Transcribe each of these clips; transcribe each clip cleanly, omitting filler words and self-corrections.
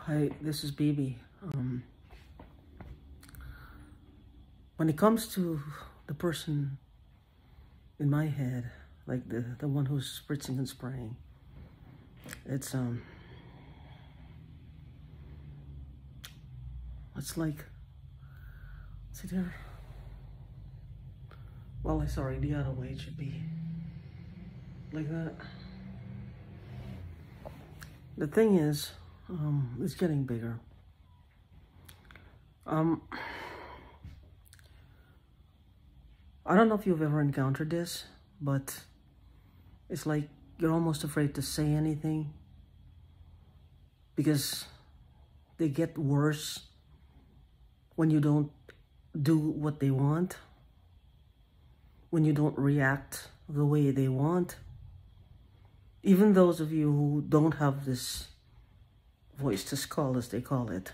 Hi, this is BB. When it comes to the person in my head, like the one who's spritzing and spraying, it's like, see there? Well, it's already the other way. It should be like that. The thing is, it's getting bigger. I don't know if you've ever encountered this, but it's like you're almost afraid to say anything because they get worse when you don't do what they want, when you don't react the way they want. Even those of you who don't have this voice to skull, as they call it,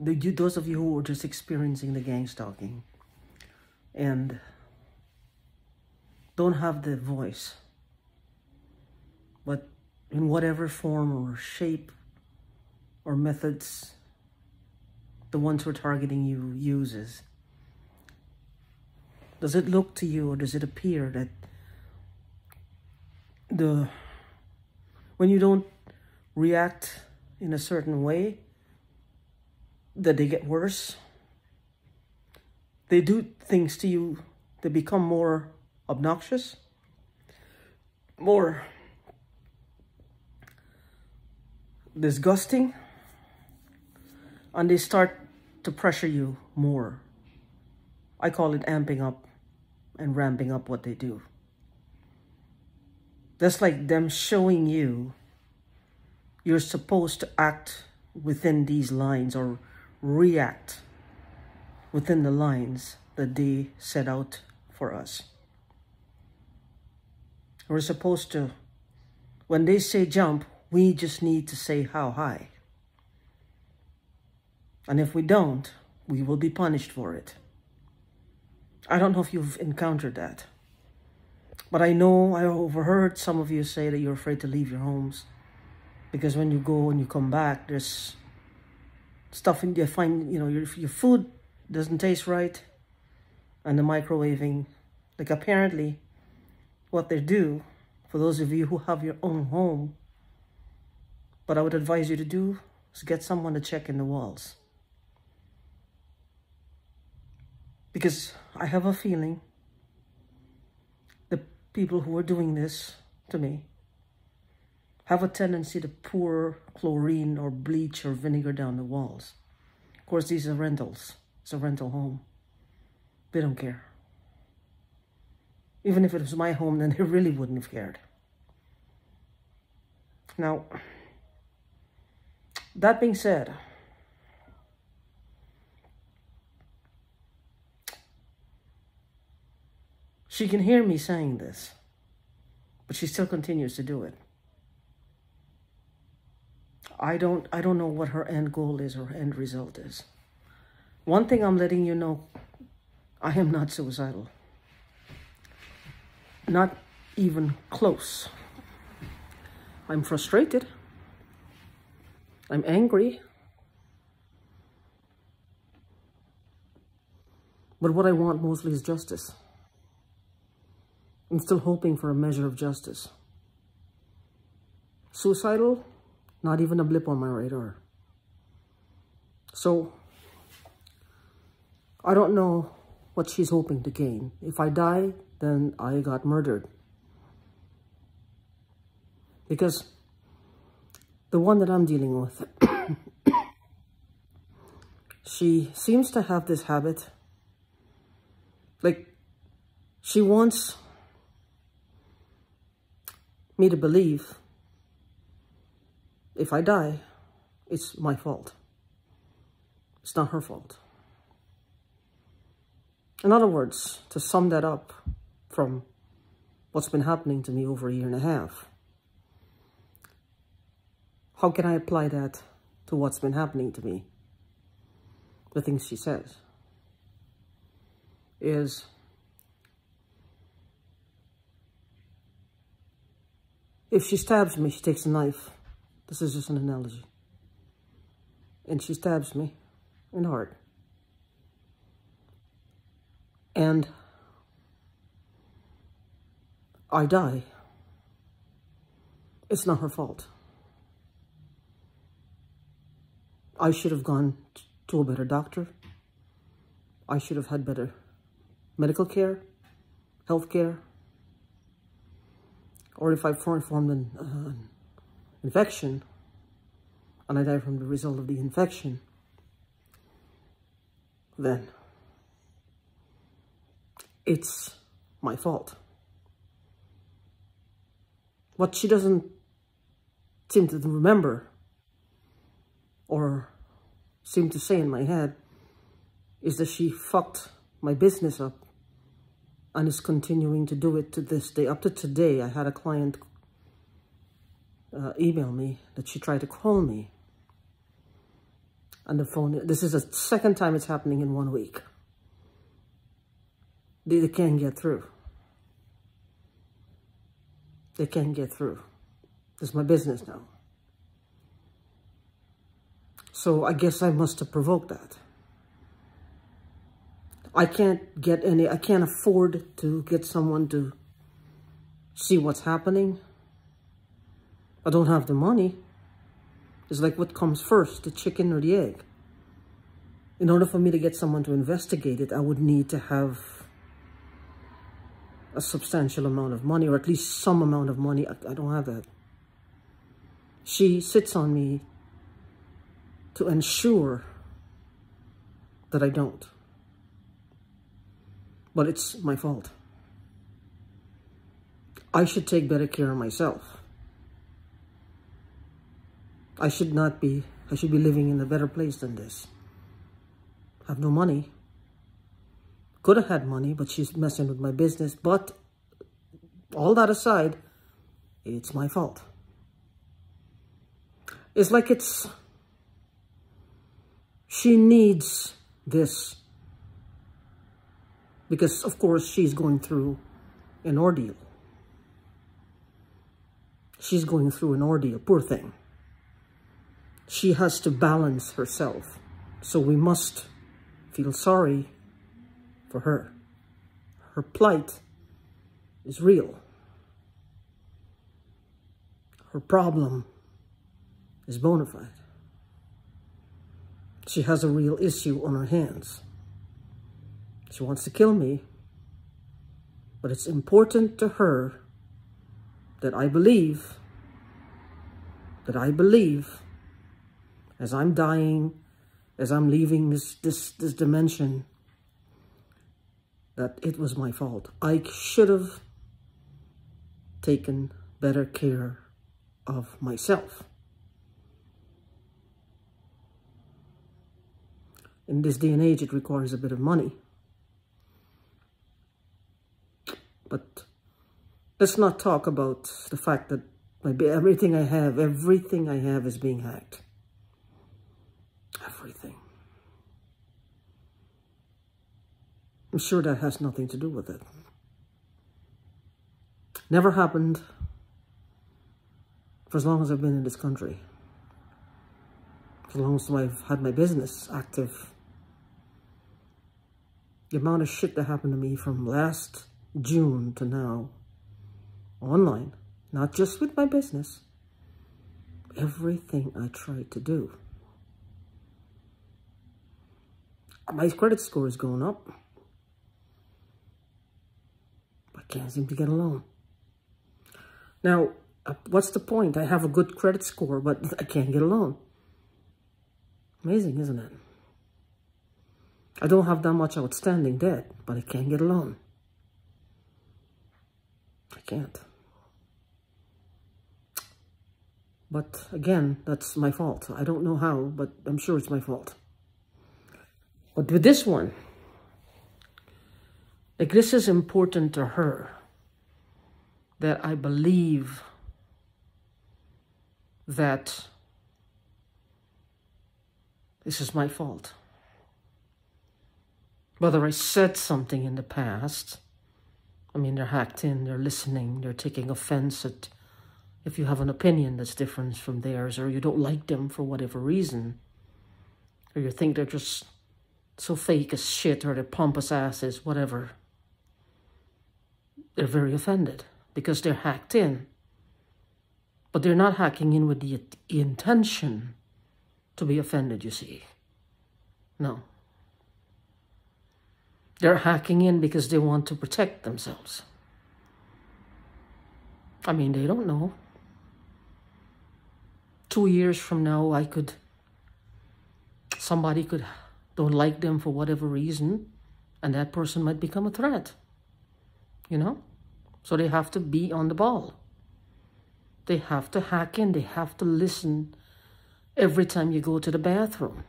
those of you who are just experiencing the gang stalking and don't have the voice, but in whatever form or shape or methods the ones who are targeting you uses, does it look to you, or does it appear that when you don't react in a certain way, that they get worse? They do things to you that become more obnoxious, more disgusting, and they start to pressure you more. I call it amping up and ramping up what they do. That's like them showing you you're supposed to act within these lines or react within the lines that they set out for us. We're supposed to, when they say jump, we just need to say how high. And if we don't, we will be punished for it. I don't know if you've encountered that, but I know I overheard some of you say that you're afraid to leave your homes because when you go and you come back, there's stuff in you find, your food doesn't taste right, and the microwaving, like apparently what they do, for those of you who have your own home, what I would advise you to do is get someone to check in the walls. Because I have a feeling the people who are doing this to me have a tendency to pour chlorine or bleach or vinegar down the walls. Of course, these are rentals. It's a rental home. They don't care. Even if it was my home, then they really wouldn't have cared. Now, that being said, she can hear me saying this, but she still continues to do it. I don't know what her end goal is or her end result is. One thing I'm letting you know, I am not suicidal. Not even close. I'm frustrated. I'm angry. But what I want mostly is justice. I'm still hoping for a measure of justice. Suicidal? Not even a blip on my radar. So, I don't know what she's hoping to gain. If I die, then I got murdered. Because the one that I'm dealing with, she seems to have this habit. Like, she wants me to believe if I die, it's my fault. It's not her fault. In other words, to sum that up from what's been happening to me over a year and a half, how can I apply that to what's been happening to me? The things she says is, if she stabs me, she takes a knife This is just an analogy. And she stabs me in the heart. And I die. It's not her fault. I should have gone to a better doctor. I should have had better medical care, health care. Or if I formed an infection and I die from the result of the infection, then it's my fault. What she doesn't seem to remember or seem to say in my head is that she fucked my business up and is continuing to do it to this day. Up to today, I had a client email me that she tried to call me. And the phone, this is the second time it's happening in 1 week. They can't get through. They can't get through. This is my business now. So I guess I must have provoked that. I can't afford to get someone to see what's happening. I don't have the money. It's like what comes first, the chicken or the egg? In order for me to get someone to investigate it, I would need to have a substantial amount of money, or at least some amount of money. I don't have that. She sits on me to ensure that I don't. But it's my fault. I should take better care of myself. I should be living in a better place than this. I have no money. Could have had money, but she's messing with my business. But all that aside, it's my fault. It's like she needs this. Because, of course, she's going through an ordeal. She's going through an ordeal, poor thing. She has to balance herself. So we must feel sorry for her. Her plight is real. Her problem is bona fide. She has a real issue on her hands. She wants to kill me, but it's important to her that I believe, as I'm dying, as I'm leaving this dimension, that it was my fault. I should have taken better care of myself. In this day and age, it requires a bit of money. But let's not talk about the fact that everything I have is being hacked. Everything. I'm sure that has nothing to do with it. Never happened for as long as I've been in this country. As long as I've had my business active. The amount of shit that happened to me from last June to now, online, not just with my business, everything I tried to do. My credit score is going up. I can't seem to get a loan. Now, what's the point? I have a good credit score, but I can't get a loan. Amazing, isn't it? I don't have that much outstanding debt, but I can't get a loan. I can't. But again, that's my fault. I don't know how, but I'm sure it's my fault. But with this one, like, this is important to her, that I believe that this is my fault. Whether I said something in the past, I mean, they're hacked in, they're listening, they're taking offense at if you have an opinion that's different from theirs, or you don't like them for whatever reason, or you think they're just so fake as shit, or they're pompous asses, whatever, they're very offended because they're hacked in. But they're not hacking in with the intention to be offended, you see. No. They're hacking in because they want to protect themselves. I mean, they don't know. 2 years from now, somebody could don't like them for whatever reason, and that person might become a threat, you know? So they have to be on the ball. They have to hack in. They have to listen every time you go to the bathroom,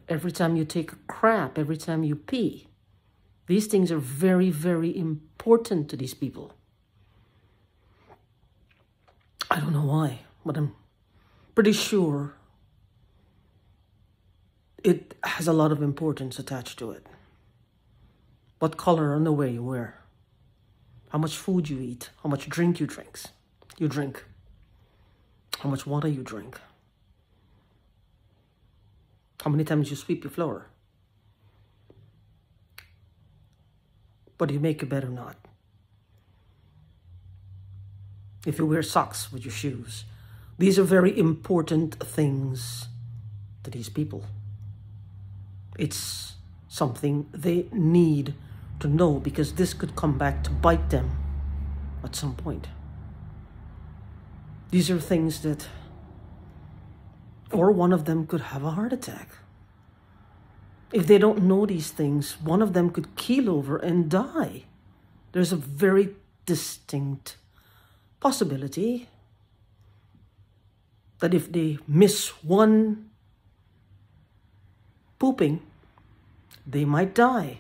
every time you take a crap, every time you pee. These things are very, very important to these people. I don't know why, but I'm pretty sure it has a lot of importance attached to it. What color underwear you wear, how much food you eat, how much drink you drink, how much water you drink, how many times you sweep your floor, whether you make your bed or not, if you wear socks with your shoes. These are very important things to these people. It's something they need to know, because this could come back to bite them at some point. These are things that, or one of them could have a heart attack. If they don't know these things, one of them could keel over and die. There's a very distinct possibility that if they miss one pooping, they might die.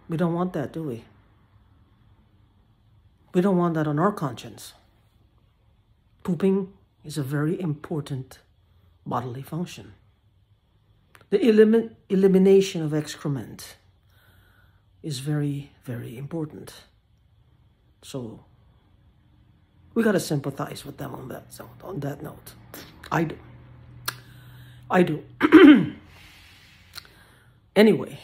We don't want that, do we? We don't want that on our conscience. Pooping is a very important bodily function. The elimination of excrement is very, very important. So we got to sympathize with them on that note. I do. Anyway,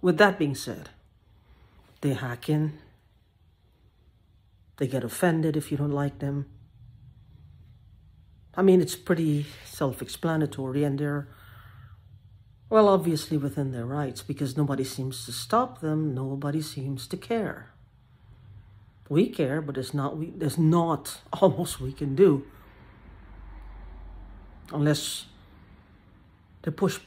with that being said, they hack in. They get offended if you don't like them. I mean, it's pretty self-explanatory, and they're, well, obviously within their rights, because nobody seems to stop them. Nobody seems to care. We care, but there's not almost we can do, unless they push,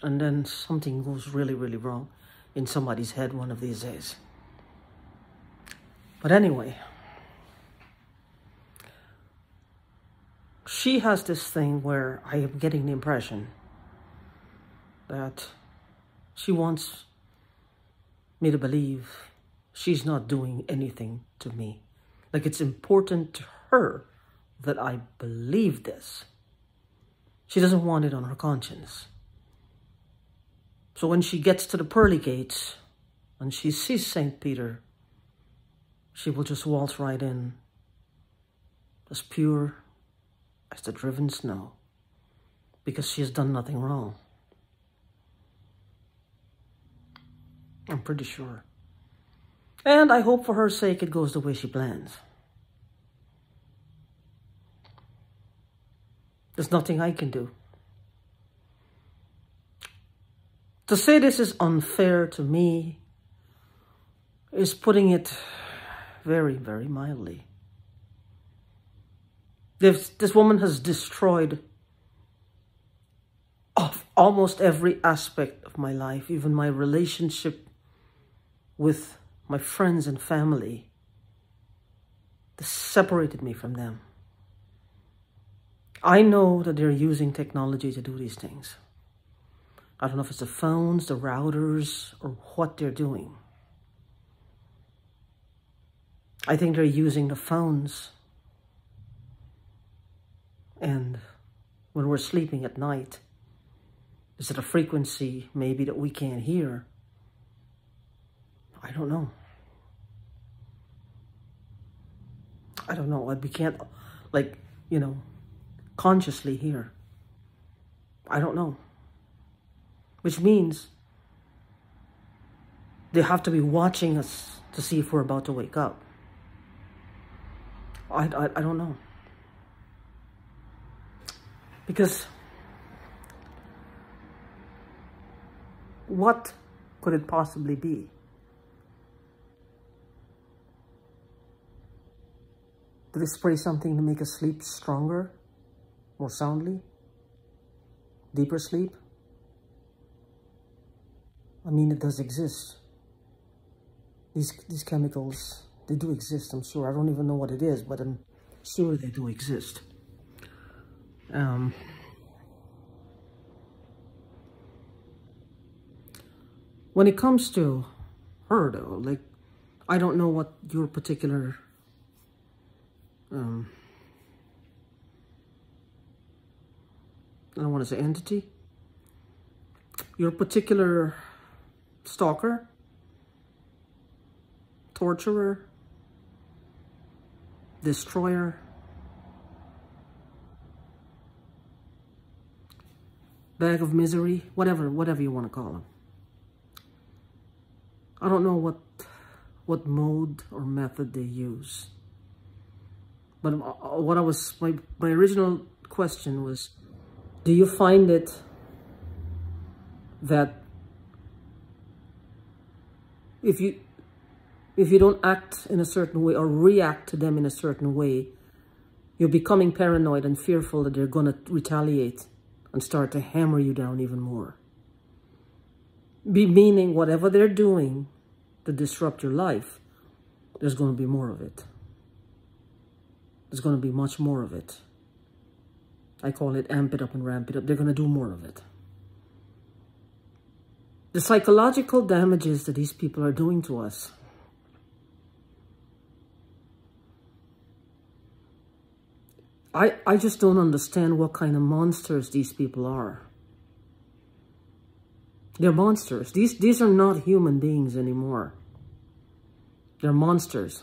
and then something goes really, really wrong in somebody's head one of these days. But anyway, she has this thing where I am getting the impression that she wants me to believe she's not doing anything to me. Like, it's important to her that I believe this. She doesn't want it on her conscience. So when she gets to the pearly gates and she sees St. Peter, she will just waltz right in, as pure as the driven snow, because she has done nothing wrong. I'm pretty sure. And I hope for her sake it goes the way she plans. There's nothing I can do. To say this is unfair to me is putting it very, very mildly. This woman has destroyed almost every aspect of my life, even my relationship with my friends and family. This separated me from them. I know that they're using technology to do these things. I don't know if it's the phones, the routers, or what they're doing. I think they're using the phones. And when we're sleeping at night, is it a frequency maybe that we can't hear? I don't know. I don't know. We can't, like, you know, consciously hear. I don't know. Which means they have to be watching us to see if we're about to wake up. I don't know. Because what could it possibly be? Do they spray something to make us sleep stronger, more soundly, deeper sleep? I mean, it does exist. These chemicals, they do exist, I'm sure. I don't even know what it is, but I'm sure they do exist. When it comes to her, though, like, I don't know what your particular I don't want to say entity, your particular stalker, torturer, destroyer, bag of misery, whatever you want to call them. I don't know what mode or method they use. But what my original question was, do you find it that if you don't act in a certain way or react to them in a certain way, you're becoming paranoid and fearful that they're going to retaliate and start to hammer you down even more? Meaning whatever they're doing to disrupt your life, there's going to be more of it. There's going to be much more of it. I call it amp it up and ramp it up. They're going to do more of it. The psychological damages that these people are doing to us, I just don't understand what kind of monsters these people are. They're monsters. These are not human beings anymore. They're monsters.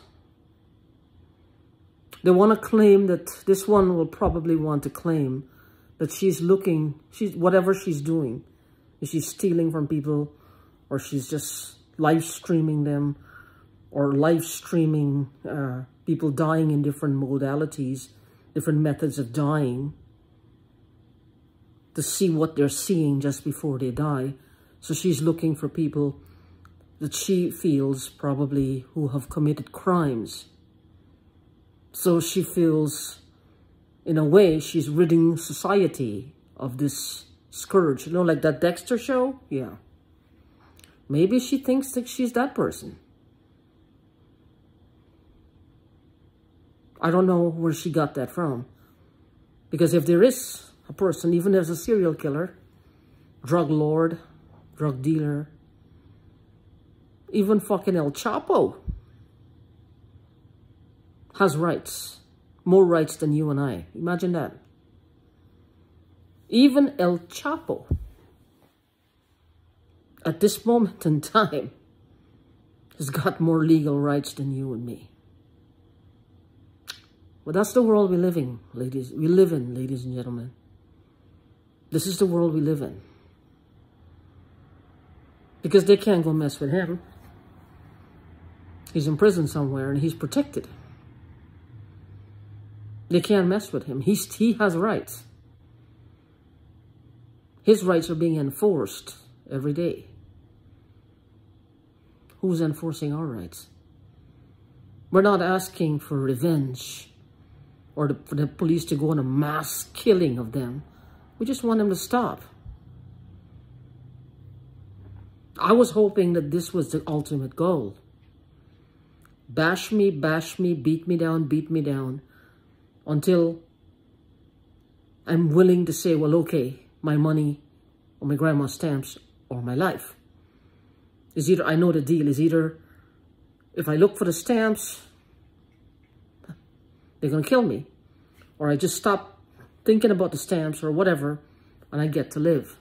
They want to claim that, this one will probably want to claim that whatever she's doing, if she's stealing from people, or she's just live streaming them, or live streaming people dying in different modalities, different methods of dying, to see what they're seeing just before they die. So she's looking for people that she feels probably who have committed crimes. So she feels, in a way, she's ridding society of this scourge. You know, like that Dexter show? Yeah. Maybe she thinks that she's that person. I don't know where she got that from. Because if there is a person, even as a serial killer, drug lord, drug dealer, even fucking El Chapo has rights. More rights than you and I. Imagine that. Even El Chapo, at this moment in time, has got more legal rights than you and me. But that's the world we live in, ladies and gentlemen. This is the world we live in. Because they can't go mess with him. He's in prison somewhere and he's protected. They can't mess with him. He has rights. His rights are being enforced every day. Who's enforcing our rights? We're not asking for revenge or for the police to go on a mass killing of them. We just want them to stop. I was hoping that this was the ultimate goal. Bash me, beat me down, until I'm willing to say, well, okay, my money or my grandma's stamps or my life. Is either, I know the deal is either, if I look for the stamps, they're going to kill me. Or I just stop thinking about the stamps or whatever, and I get to live.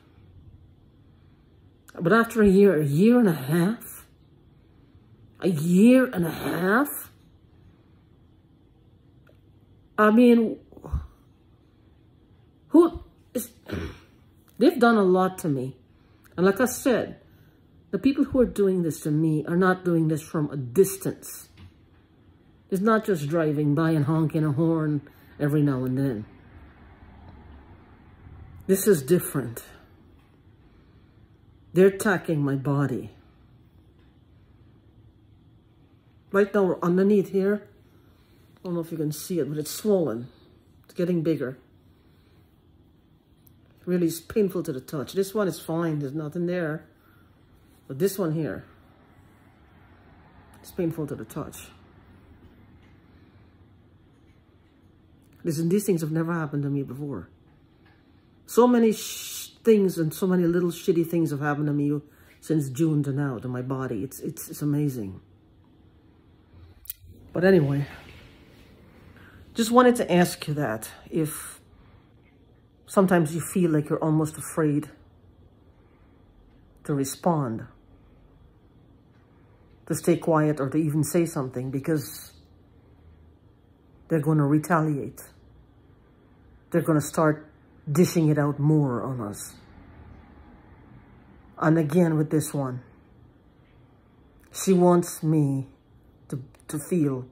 But after a year and a half, A year and a half? I mean, they've done a lot to me. And like I said, the people who are doing this to me are not doing this from a distance. It's not just driving by and honking a horn every now and then. This is different. They're attacking my body. Right now, underneath here, I don't know if you can see it, but it's swollen. It's getting bigger. Really, it's painful to the touch. This one is fine. There's nothing there. But this one here, it's painful to the touch. Listen, these things have never happened to me before. So many things and so many little shitty things have happened to me since June to now, to my body. It's amazing. But anyway, just wanted to ask you that, if sometimes you feel like you're almost afraid to respond, to stay quiet, or to even say something because they're going to retaliate. They're going to start dishing it out more on us. And again with this one, she wants me to feel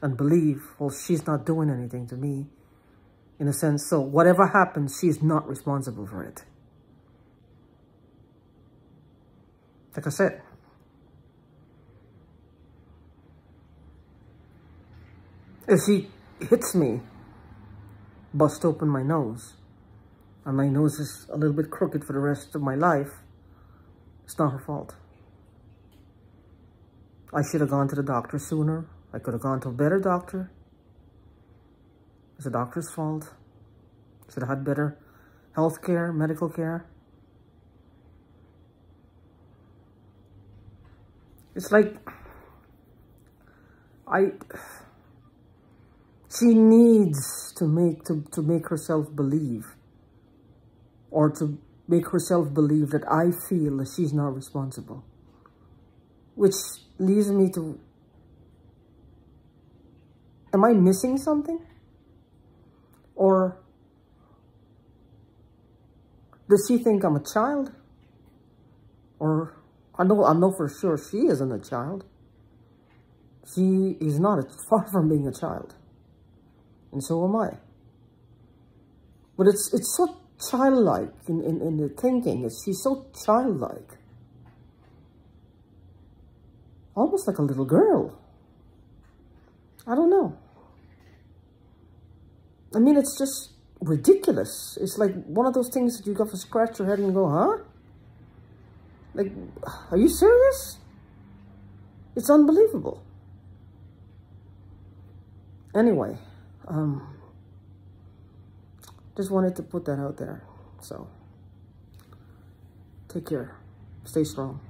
and believe, well, she's not doing anything to me, in a sense. So whatever happens, she's not responsible for it. Like I said, if she hits me, bust open my nose, and my nose is a little bit crooked for the rest of my life, it's not her fault. I should have gone to the doctor sooner. I could have gone to a better doctor. It's the doctor's fault. Should have had better health care, medical care. It's like, she needs to make herself believe, or to make herself believe that I feel that she's not responsible. Which leads me to, am I missing something? Or does she think I'm a child? Or, I know for sure she isn't a child. She is not, far from being a child. And so am I. But it's so childlike in the thinking. She's so childlike. Almost like a little girl. I don't know. I mean, it's just ridiculous. It's like one of those things that you got to scratch your head and go, huh? Like, are you serious? It's unbelievable. Anyway, just wanted to put that out there. So, take care. Stay strong.